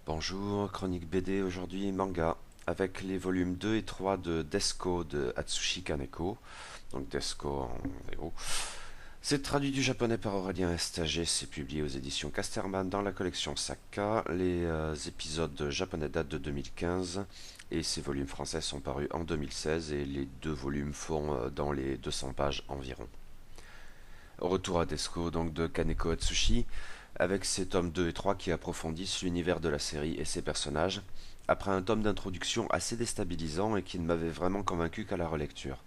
Bonjour, chronique BD aujourd'hui manga, avec les volumes 2 et 3 de Desko de Atsushi Kaneko, donc Desko en VO. C'est traduit du japonais par Aurélien Estager, c'est publié aux éditions Casterman dans la collection Sakka. Les épisodes japonais datent de 2015 et ces volumes français sont parus en 2016 et les deux volumes font dans les 200 pages environ. Retour à Desko donc de Kaneko Atsushi, avec ses tomes 2 et 3 qui approfondissent l'univers de la série et ses personnages, après un tome d'introduction assez déstabilisant et qui ne m'avait vraiment convaincu qu'à la relecture.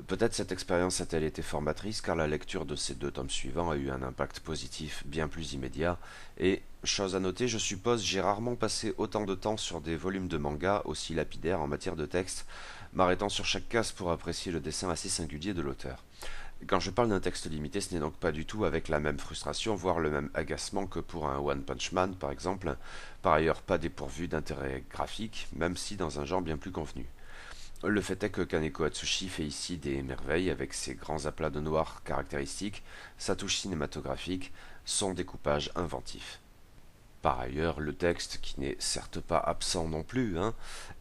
Peut-être cette expérience a-t-elle été formatrice car la lecture de ces deux tomes suivants a eu un impact positif bien plus immédiat et, chose à noter, je suppose, j'ai rarement passé autant de temps sur des volumes de manga aussi lapidaires en matière de texte, m'arrêtant sur chaque case pour apprécier le dessin assez singulier de l'auteur. Quand je parle d'un texte limité, ce n'est donc pas du tout avec la même frustration, voire le même agacement que pour un One Punch Man par exemple, par ailleurs pas dépourvu d'intérêt graphique, même si dans un genre bien plus convenu. Le fait est que Kaneko Atsushi fait ici des merveilles avec ses grands aplats de noir caractéristiques, sa touche cinématographique, son découpage inventif. Par ailleurs, le texte, qui n'est certes pas absent non plus,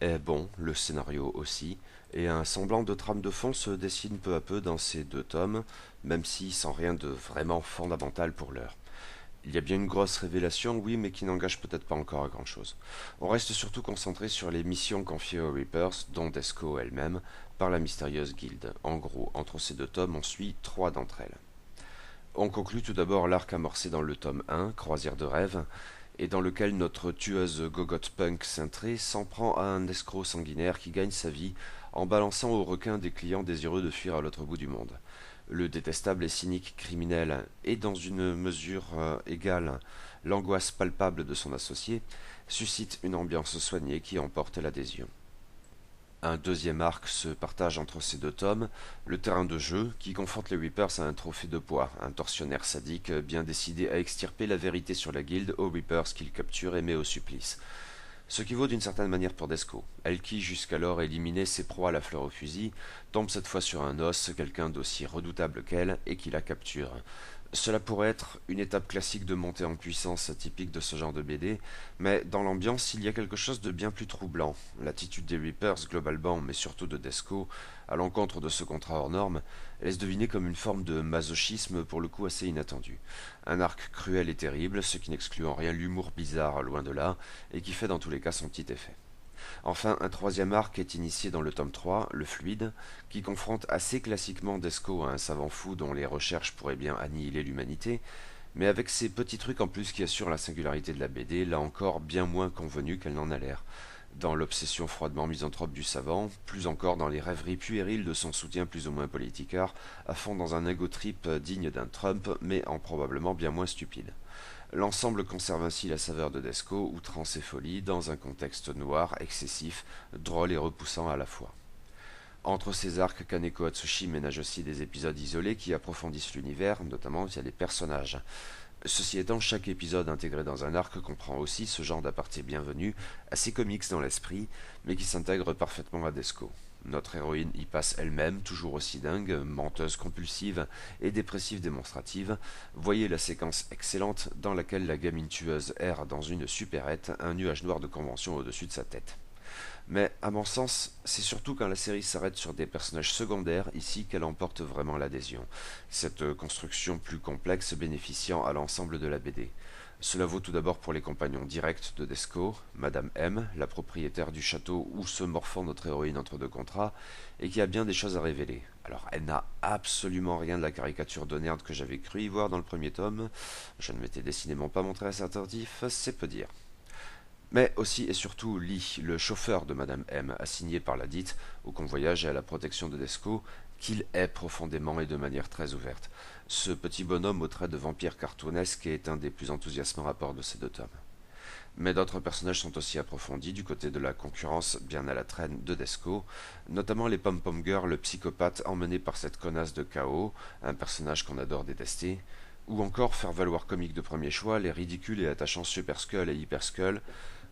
est bon, le scénario aussi, et un semblant de trame de fond se dessine peu à peu dans ces deux tomes, même si sans rien de vraiment fondamental pour l'heure. Il y a bien une grosse révélation, oui, mais qui n'engage peut-être pas encore à grand-chose. On reste surtout concentré sur les missions confiées aux Reapers, dont Desko elle-même, par la mystérieuse guilde. En gros, entre ces deux tomes, on suit trois d'entre elles. On conclut tout d'abord l'arc amorcé dans le tome 1, Croisière de rêve, et dans lequel notre tueuse gogotte punk cintrée s'en prend à un escroc sanguinaire qui gagne sa vie en balançant au requin des clients désireux de fuir à l'autre bout du monde. Le détestable et cynique criminel et dans une mesure égale l'angoisse palpable de son associé suscite une ambiance soignée qui emporte l'adhésion. Un deuxième arc se partage entre ces deux tomes, le terrain de jeu, qui confronte les Reapers à un trophée de poids, un tortionnaire sadique bien décidé à extirper la vérité sur la guilde aux Reapers qu'il capture et met au supplice. Ce qui vaut d'une certaine manière pour Desko. Elle qui, jusqu'alors, éliminait ses proies à la fleur au fusil, tombe cette fois sur un os, quelqu'un d'aussi redoutable qu'elle, et qui la capture. Cela pourrait être une étape classique de montée en puissance typique de ce genre de BD, mais dans l'ambiance, il y a quelque chose de bien plus troublant. L'attitude des Reapers, globalement, mais surtout de Desko, à l'encontre de ce contrat hors norme, laisse deviner comme une forme de masochisme pour le coup assez inattendu. Un arc cruel et terrible, ce qui n'exclut en rien l'humour bizarre, loin de là, et qui fait dans tous les cas son petit effet. Enfin, un troisième arc est initié dans le tome 3, le fluide, qui confronte assez classiquement Desko à un savant fou dont les recherches pourraient bien annihiler l'humanité, mais avec ces petits trucs en plus qui assurent la singularité de la BD, là encore bien moins convenue qu'elle n'en a l'air. Dans l'obsession froidement misanthrope du savant, plus encore dans les rêveries puériles de son soutien plus ou moins politicard, à fond dans un ego trip digne d'un Trump, mais en probablement bien moins stupide. L'ensemble conserve ainsi la saveur de Desko, outrance et folie, dans un contexte noir, excessif, drôle et repoussant à la fois. Entre ces arcs, Kaneko Atsushi ménage aussi des épisodes isolés qui approfondissent l'univers, notamment via les personnages. Ceci étant, chaque épisode intégré dans un arc comprend aussi ce genre d'aparté bienvenu, assez comique dans l'esprit, mais qui s'intègre parfaitement à Desko. Notre héroïne y passe elle-même, toujours aussi dingue, menteuse compulsive et dépressive démonstrative. Voyez la séquence excellente dans laquelle la gamine tueuse erre dans une supérette, un nuage noir de convention au-dessus de sa tête. Mais à mon sens, c'est surtout quand la série s'arrête sur des personnages secondaires ici qu'elle emporte vraiment l'adhésion, cette construction plus complexe bénéficiant à l'ensemble de la BD. Cela vaut tout d'abord pour les compagnons directs de Desko, Madame M, la propriétaire du château où se morfond notre héroïne entre deux contrats, et qui a bien des choses à révéler. Alors elle n'a absolument rien de la caricature de nerd que j'avais cru y voir dans le premier tome, je ne m'étais décidément pas montré assez attentif, c'est peu dire. Mais aussi et surtout Lee, le chauffeur de Madame M, assigné par la dite au convoyage et à la protection de Desko, qu'il est profondément et de manière très ouverte. Ce petit bonhomme au trait de vampire cartoonesque est un des plus enthousiasmants rapports de ces deux tomes. Mais d'autres personnages sont aussi approfondis du côté de la concurrence bien à la traîne de Desko, notamment les pom-pom girls psychopathes emmenés par cette connasse de K.O., un personnage qu'on adore détester, ou encore faire valoir comique de premier choix les ridicules et attachants Super Skull et Hyper Skull,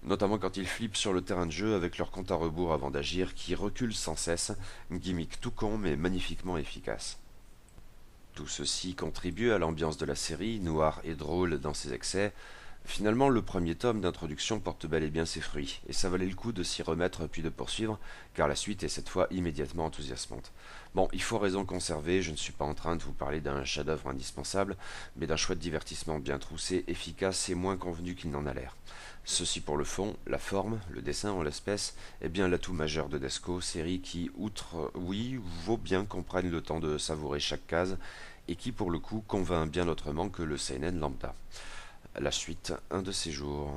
notamment quand ils flippent sur le terrain de jeu avec leur compte à rebours avant d'agir qui recule sans cesse, gimmick tout con mais magnifiquement efficace. Tout ceci contribue à l'ambiance de la série, noire et drôle dans ses excès, Finalement, le premier tome d'introduction porte bel et bien ses fruits, et ça valait le coup de s'y remettre puis de poursuivre, car la suite est cette fois immédiatement enthousiasmante. Bon, il faut raison conserver, je ne suis pas en train de vous parler d'un chef-d'œuvre indispensable, mais d'un chouette divertissement bien troussé, efficace et moins convenu qu'il n'en a l'air. Ceci pour le fond, la forme, le dessin en l'espèce, est bien l'atout majeur de Desco, série qui, outre, oui, vaut bien qu'on prenne le temps de savourer chaque case, et qui pour le coup convainc bien autrement que le seinen lambda. La suite, un de ces jours.